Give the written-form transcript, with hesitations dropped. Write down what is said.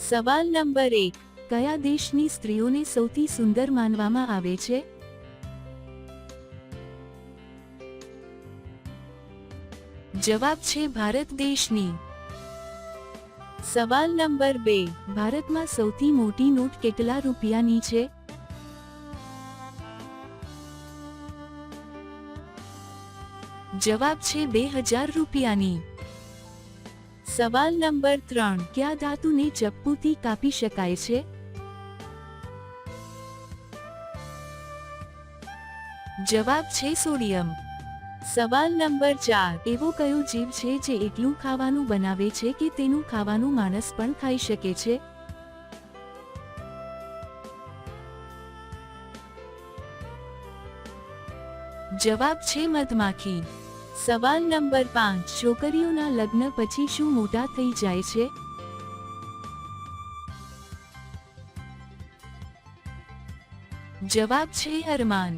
સવાલ નંબર 1, કયા દેશની સ્ત્રીઓને સૌથી સુંદર માનવામાં આવે છે? જવાબ છે ભારત દેશની. સવાલ નંબર 2, ભારતમાં સૌથી મોટી નોટ કેટલા રૂપિયાની છે? જવાબ છે 2000 રૂપિયાની. સવાલ નંબર 3, કયા ધાતુને ચપ્પુથી કાપી શકાય છે? જવાબ છે સોડિયમ. સવાલ નંબર 4, એવો કયો જીવ છે જે એટલું ખાવાનું બનાવે છે કે તેનું ખાવાનું માણસ પણ ખાઈ શકે છે? જવાબ છે મધમાખી. સવાલ નંબર 5, છોકરીઓના લગ્ન પછી શું મોટા થઈ જાય છે? જવાબ છે અરમાન.